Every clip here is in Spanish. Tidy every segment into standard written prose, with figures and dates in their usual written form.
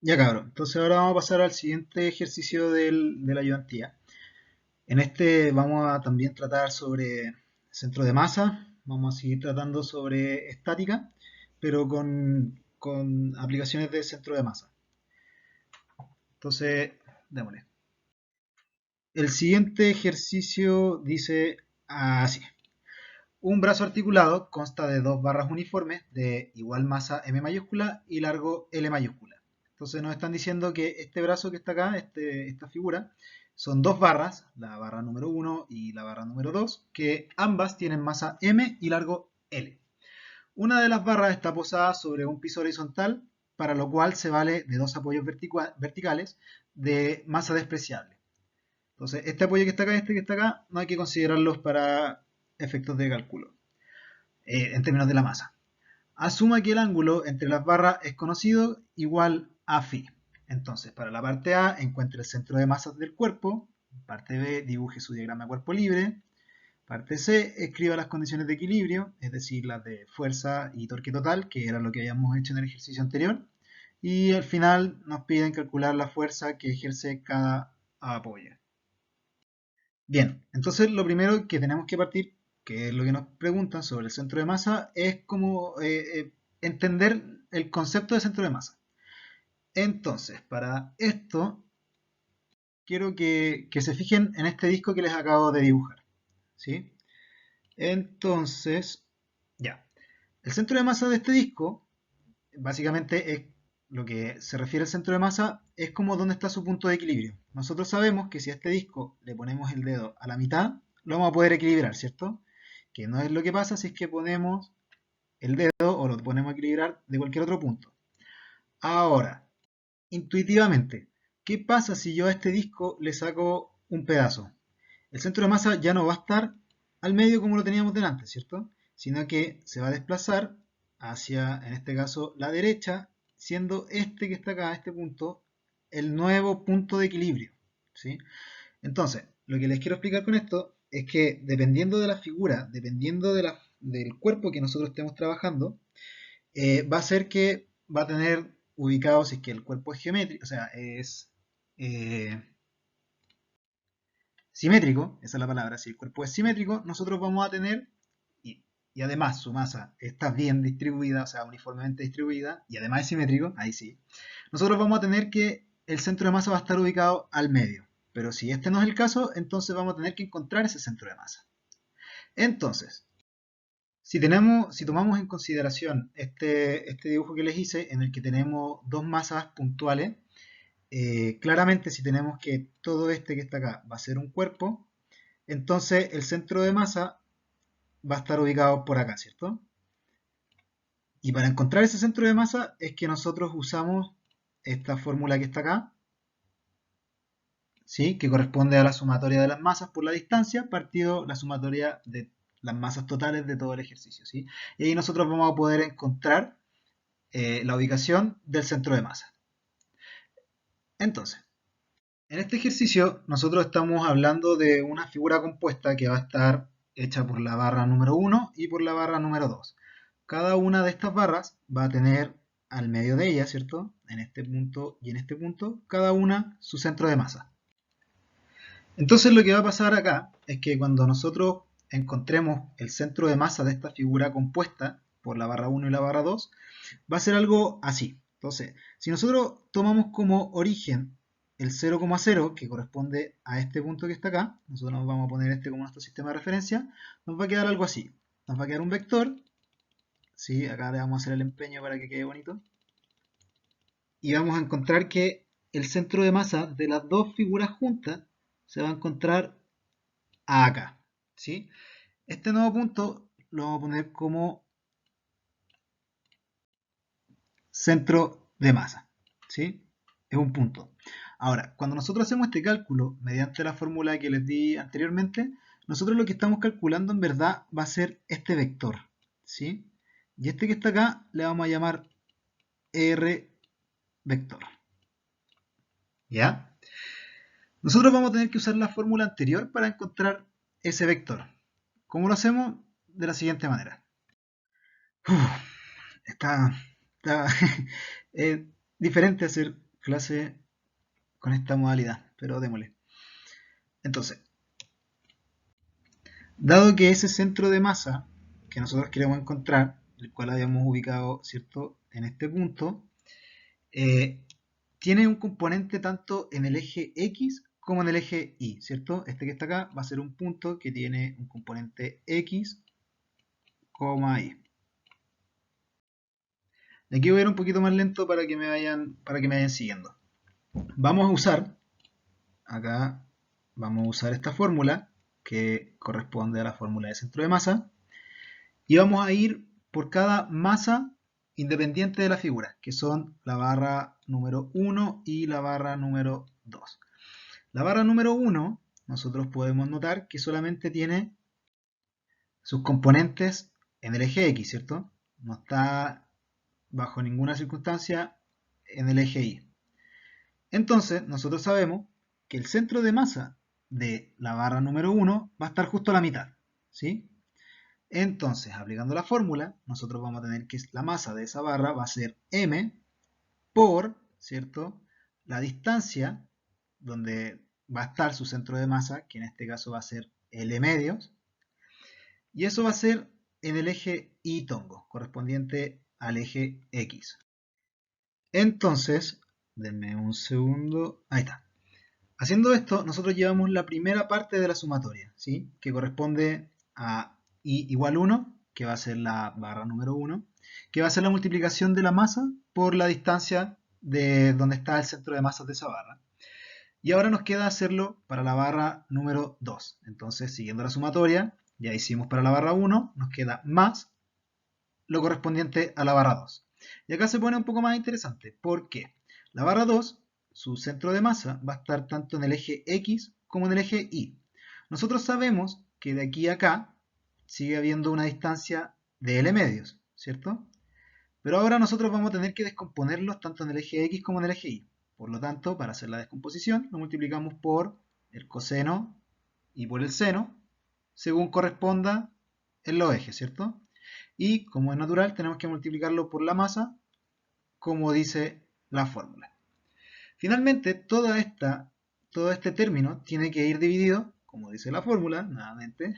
Ya cabrón, entonces ahora vamos a pasar al siguiente ejercicio de la ayudantía. En este vamos a también tratar sobre centro de masa, vamos a seguir tratando sobre estática, pero con aplicaciones de centro de masa. Entonces, démosle. El siguiente ejercicio dice así. Un brazo articulado consta de dos barras uniformes de igual masa M mayúscula y largo L mayúscula. Entonces nos están diciendo que este brazo que está acá, esta figura, son dos barras, la barra número 1 y la barra número 2, que ambas tienen masa M y largo L. Una de las barras está posada sobre un piso horizontal, para lo cual se vale de dos apoyos verticales de masa despreciable. Entonces, este apoyo que está acá y este que está acá, no hay que considerarlos para efectos de cálculo en términos de la masa. Asuma que el ángulo entre las barras es conocido igual a phi. Entonces, para la parte A, encuentre el centro de masas del cuerpo. Parte B, dibuje su diagrama de cuerpo libre. Parte C, escriba las condiciones de equilibrio, es decir, las de fuerza y torque total, que era lo que habíamos hecho en el ejercicio anterior. Y al final nos piden calcular la fuerza que ejerce cada apoyo. Bien, entonces lo primero que tenemos que partir, que es lo que nos preguntan sobre el centro de masa, es como entender el concepto de centro de masa. Entonces, para esto, quiero que se fijen en este disco que les acabo de dibujar. ¿Sí? Entonces, ya. El centro de masa de este disco, básicamente es lo que se refiere al centro de masa, es como dónde está su punto de equilibrio. Nosotros sabemos que si a este disco le ponemos el dedo a la mitad, lo vamos a poder equilibrar, ¿cierto? Que no es lo que pasa si es que ponemos el dedo o lo ponemos a equilibrar de cualquier otro punto. Ahora, intuitivamente, ¿qué pasa si yo a este disco le saco un pedazo? El centro de masa ya no va a estar al medio como lo teníamos delante, ¿cierto? Sino que se va a desplazar hacia, en este caso, la derecha, siendo este que está acá, este punto, el nuevo punto de equilibrio, ¿sí? Entonces, lo que les quiero explicar con esto es que dependiendo de la figura, dependiendo del cuerpo que nosotros estemos trabajando, va a ser que va a tener ubicado, si es que el cuerpo es geométrico, o sea, es eh, simétrico, esa es la palabra, si el cuerpo es simétrico, nosotros vamos a tener, y, y además su masa está bien distribuida, o sea, uniformemente distribuida, y además es simétrico, ahí sí, nosotros vamos a tener que el centro de masa va a estar ubicado al medio. Pero si este no es el caso, entonces vamos a tener que encontrar ese centro de masa. Entonces, si tomamos en consideración este dibujo que les hice, en el que tenemos dos masas puntuales, claramente si tenemos que todo este que está acá va a ser un cuerpo, entonces el centro de masa va a estar ubicado por acá, ¿cierto? Y para encontrar ese centro de masa es que nosotros usamos esta fórmula que está acá, ¿sí? Que corresponde a la sumatoria de las masas por la distancia partido la sumatoria de las masas totales de todo el ejercicio, ¿sí? Y ahí nosotros vamos a poder encontrar la ubicación del centro de masa. Entonces, en este ejercicio nosotros estamos hablando de una figura compuesta que va a estar hecha por la barra número 1 y por la barra número 2. Cada una de estas barras va a tener al medio de ella, ¿cierto? En este punto y en este punto, cada una su centro de masa. Entonces lo que va a pasar acá es que cuando nosotros encontremos el centro de masa de esta figura compuesta por la barra 1 y la barra 2, va a ser algo así. Entonces, si nosotros tomamos como origen el 0,0, que corresponde a este punto que está acá, nosotros nos vamos a poner este como nuestro sistema de referencia, nos va a quedar algo así. Nos va a quedar un vector, ¿sí? Acá le vamos a hacer el empeño para que quede bonito, y vamos a encontrar que el centro de masa de las dos figuras juntas se va a encontrar acá, ¿sí? Este nuevo punto lo vamos a poner como centro de masa, ¿sí? Es un punto. Ahora, cuando nosotros hacemos este cálculo mediante la fórmula que les di anteriormente, nosotros lo que estamos calculando en verdad va a ser este vector, ¿sí? Y este que está acá le vamos a llamar R vector, ¿ya? Nosotros vamos a tener que usar la fórmula anterior para encontrar ese vector. ¿Cómo lo hacemos? De la siguiente manera. Uf, está es diferente hacer clase con esta modalidad, pero démosle. Entonces, dado que ese centro de masa que nosotros queremos encontrar, el cual habíamos ubicado, ¿cierto?, en este punto, tiene un componente tanto en el eje X como en el eje Y, ¿cierto? Este que está acá va a ser un punto que tiene un componente X, Y. De aquí voy a ir un poquito más lento para que me vayan siguiendo. Vamos a usar, acá vamos a usar esta fórmula que corresponde a la fórmula de centro de masa y vamos a ir por cada masa independiente de la figura, que son la barra número 1 y la barra número 2. La barra número 1, nosotros podemos notar que solamente tiene sus componentes en el eje X, ¿cierto? No está bajo ninguna circunstancia en el eje Y. Entonces, nosotros sabemos que el centro de masa de la barra número 1 va a estar justo a la mitad, ¿sí? Entonces, aplicando la fórmula, nosotros vamos a tener que la masa de esa barra va a ser m por, ¿cierto?, la distancia donde va a estar su centro de masa, que en este caso va a ser L medios, y eso va a ser en el eje Y tongo, correspondiente al eje X. Entonces, denme un segundo, ahí está. Haciendo esto, nosotros llevamos la primera parte de la sumatoria, ¿sí?, que corresponde a I igual 1, que va a ser la barra número 1, que va a ser la multiplicación de la masa por la distancia de donde está el centro de masas de esa barra. Y ahora nos queda hacerlo para la barra número 2. Entonces, siguiendo la sumatoria, ya hicimos para la barra 1, nos queda más lo correspondiente a la barra 2. Y acá se pone un poco más interesante, porque la barra 2, su centro de masa, va a estar tanto en el eje X como en el eje Y. Nosotros sabemos que de aquí a acá sigue habiendo una distancia de L medios, ¿cierto? Pero ahora nosotros vamos a tener que descomponerlos tanto en el eje X como en el eje Y. Por lo tanto, para hacer la descomposición, lo multiplicamos por el coseno y por el seno, según corresponda en los ejes, ¿cierto? Y como es natural, tenemos que multiplicarlo por la masa, como dice la fórmula. Finalmente, todo este término tiene que ir dividido, como dice la fórmula, nuevamente,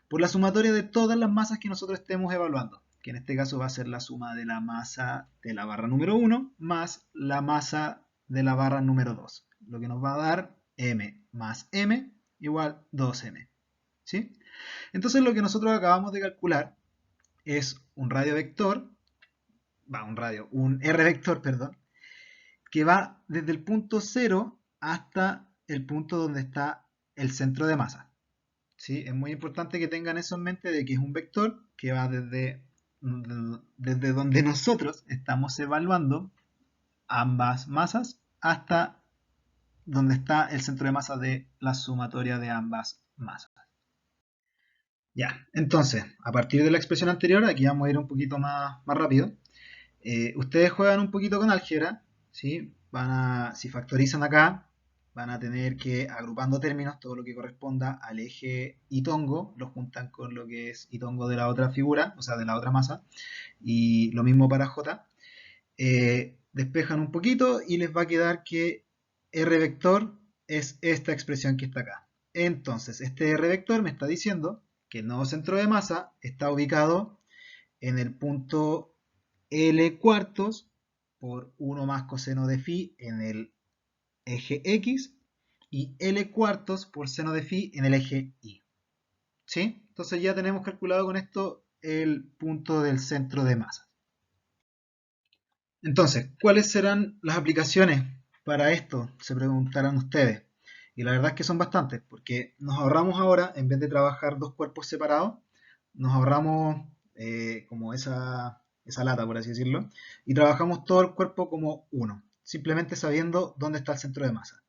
por la sumatoria de todas las masas que nosotros estemos evaluando, que en este caso va a ser la suma de la masa de la barra número 1 más la masa de la barra número 2, lo que nos va a dar m más m igual 2m. ¿Sí? Entonces lo que nosotros acabamos de calcular es un radio vector, un R vector, perdón, que va desde el punto 0 hasta el punto donde está el centro de masa. ¿Sí? Es muy importante que tengan eso en mente de que es un vector que va desde donde nosotros estamos evaluando ambas masas hasta donde está el centro de masa de la sumatoria de ambas masas. Ya, entonces, a partir de la expresión anterior, aquí vamos a ir un poquito más rápido. Ustedes juegan un poquito con álgebra, ¿sí? Si factorizan acá, van a tener que, agrupando términos, todo lo que corresponda al eje y tongo, lo juntan con lo que es y tongo de la otra figura, o sea, de la otra masa, y lo mismo para J. Despejan un poquito y les va a quedar que R vector es esta expresión que está acá. Entonces, este R vector me está diciendo que el nuevo centro de masa está ubicado en el punto L cuartos por 1 más coseno de phi en el eje X y L cuartos por seno de phi en el eje Y. ¿Sí? Entonces ya tenemos calculado con esto el punto del centro de masa. Entonces, ¿cuáles serán las aplicaciones para esto? Se preguntarán ustedes. Y la verdad es que son bastantes, porque nos ahorramos ahora, en vez de trabajar dos cuerpos separados, nos ahorramos como esa lata, por así decirlo, y trabajamos todo el cuerpo como uno, simplemente sabiendo dónde está el centro de masa.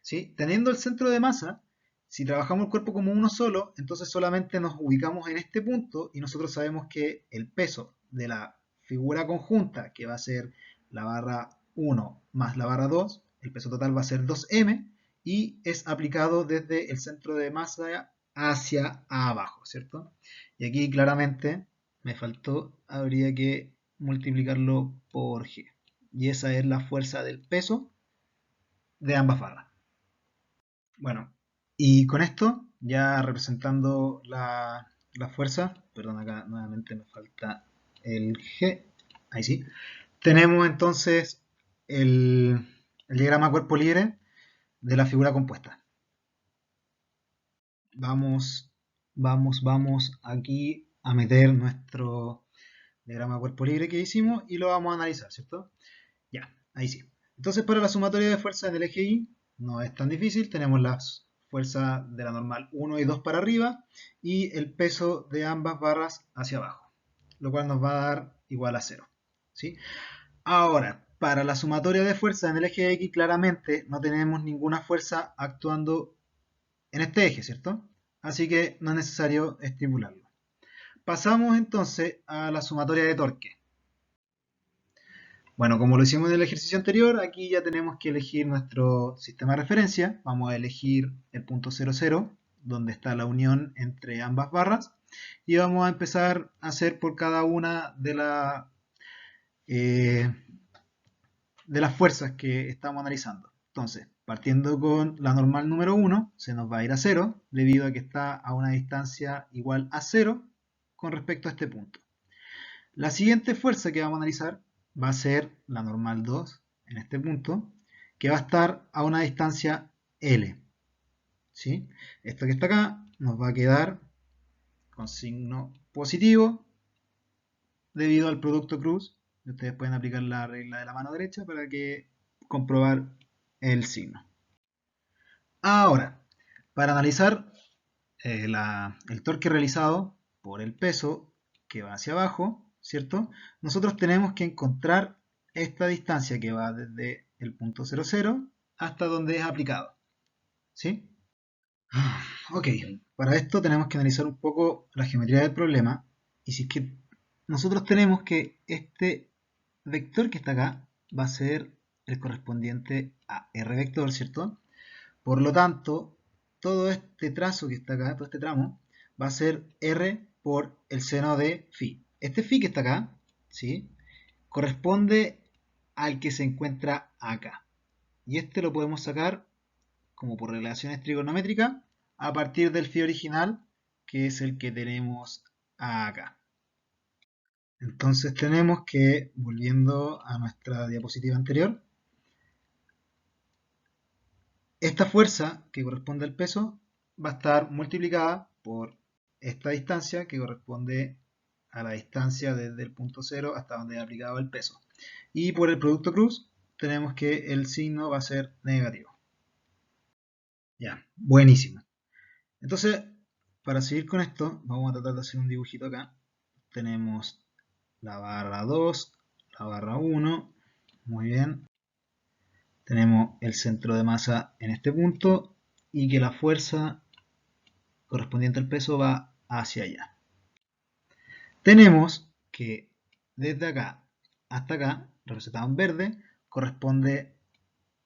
¿Sí? Teniendo el centro de masa, si trabajamos el cuerpo como uno solo, entonces solamente nos ubicamos en este punto y nosotros sabemos que el peso de la figura conjunta, que va a ser la barra 1 más la barra 2, el peso total va a ser 2m y es aplicado desde el centro de masa hacia abajo, ¿cierto? Y aquí claramente me faltó, habría que multiplicarlo por g. y esa es la fuerza del peso de ambas barras. Bueno, y con esto, ya representando la fuerza, perdón, acá nuevamente me falta el G, ahí sí, tenemos entonces el diagrama cuerpo libre de la figura compuesta. Vamos aquí a meter nuestro diagrama cuerpo libre que hicimos y lo vamos a analizar, ¿cierto? Ya, ahí sí. Entonces para la sumatoria de fuerzas en el eje Y no es tan difícil, tenemos las fuerzas de la normal 1 y 2 para arriba y el peso de ambas barras hacia abajo, lo cual nos va a dar igual a 0, ¿sí? Ahora, para la sumatoria de fuerzas en el eje X claramente no tenemos ninguna fuerza actuando en este eje, ¿cierto? Así que no es necesario estipularlo. Pasamos entonces a la sumatoria de torque. Bueno, como lo hicimos en el ejercicio anterior, aquí ya tenemos que elegir nuestro sistema de referencia. Vamos a elegir el punto 00, donde está la unión entre ambas barras. Y vamos a empezar a hacer por cada una eh, de las fuerzas que estamos analizando. Entonces, partiendo con la normal número 1, se nos va a ir a 0, debido a que está a una distancia igual a 0 con respecto a este punto. La siguiente fuerza que vamos a analizar va a ser la normal 2 en este punto, que va a estar a una distancia L. ¿Sí? Esto que está acá nos va a quedar con signo positivo debido al producto cruz. Ustedes pueden aplicar la regla de la mano derecha para que comprobar el signo. Ahora, para analizar el torque realizado por el peso que va hacia abajo, ¿cierto? Nosotros tenemos que encontrar esta distancia que va desde el punto 00 hasta donde es aplicado, ¿sí? Ok, para esto tenemos que analizar un poco la geometría del problema, y si es que nosotros tenemos que este vector que está acá va a ser el correspondiente a R vector, ¿cierto? Por lo tanto, todo este trazo que está acá, todo este tramo, va a ser R por el seno de phi. Este phi que está acá, ¿sí? Corresponde al que se encuentra acá. Y este lo podemos sacar como por relaciones trigonométricas a partir del phi original, que es el que tenemos acá. Entonces tenemos que, volviendo a nuestra diapositiva anterior, esta fuerza que corresponde al peso va a estar multiplicada por esta distancia que corresponde a la distancia desde el punto 0 hasta donde he aplicado el peso. Y por el producto cruz tenemos que el signo va a ser negativo. Ya, buenísimo. Entonces, para seguir con esto, vamos a tratar de hacer un dibujito acá. Tenemos la barra 2, la barra 1, muy bien. Tenemos el centro de masa en este punto y que la fuerza correspondiente al peso va hacia allá. Tenemos que desde acá hasta acá, representado en verde, corresponde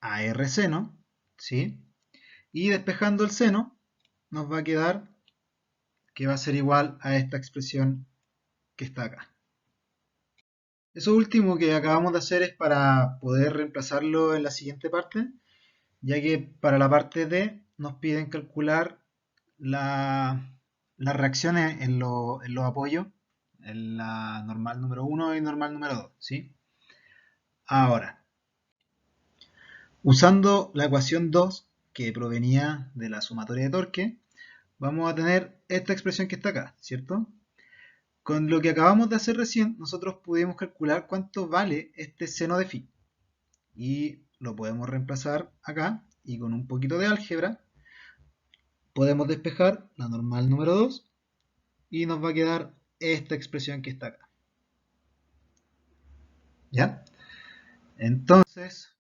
a R seno, ¿sí? Y despejando el seno, nos va a quedar que va a ser igual a esta expresión que está acá. Eso último que acabamos de hacer es para poder reemplazarlo en la siguiente parte, ya que para la parte D nos piden calcular las reacciones en los apoyos, en la normal número 1 y normal número 2, ¿sí? Ahora, usando la ecuación 2 que provenía de la sumatoria de torque, vamos a tener esta expresión que está acá, ¿cierto? Con lo que acabamos de hacer recién, nosotros pudimos calcular cuánto vale este seno de phi. Y lo podemos reemplazar acá, y con un poquito de álgebra podemos despejar la normal número 2 y nos va a quedar esta expresión que está acá. ¿Ya? Entonces,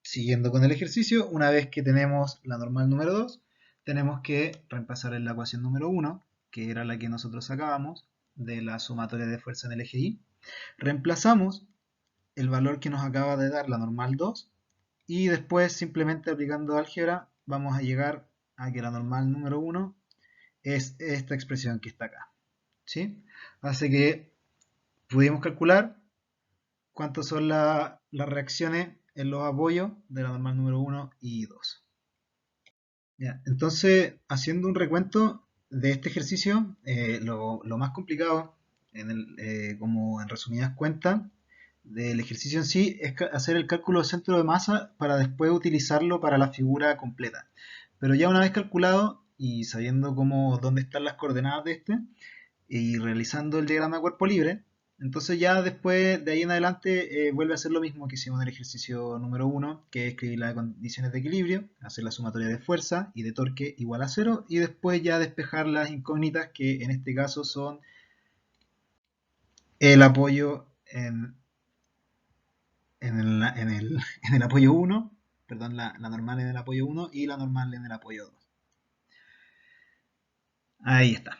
siguiendo con el ejercicio, una vez que tenemos la normal número 2, tenemos que reemplazar en la ecuación número 1, que era la que nosotros sacábamos de la sumatoria de fuerza en el eje Y. Reemplazamos el valor que nos acaba de dar la normal 2 y después simplemente aplicando álgebra vamos a llegar a que la normal número 1 es esta expresión que está acá, ¿sí? Así que pudimos calcular cuántas son las reacciones en los apoyos de la normal número uno y 2. Ya, entonces, haciendo un recuento de este ejercicio, lo más complicado, como en resumidas cuentas, del ejercicio en sí es hacer el cálculo del centro de masa para después utilizarlo para la figura completa. Pero ya una vez calculado y sabiendo dónde están las coordenadas de este, y realizando el diagrama de cuerpo libre, entonces ya después de ahí en adelante vuelve a hacer lo mismo que hicimos en el ejercicio número uno, que es escribir las condiciones de equilibrio, hacer la sumatoria de fuerza y de torque igual a cero, y después ya despejar las incógnitas, que en este caso son el apoyo en el apoyo uno, perdón, la normal en el apoyo uno y la normal en el apoyo 2. Ahí está.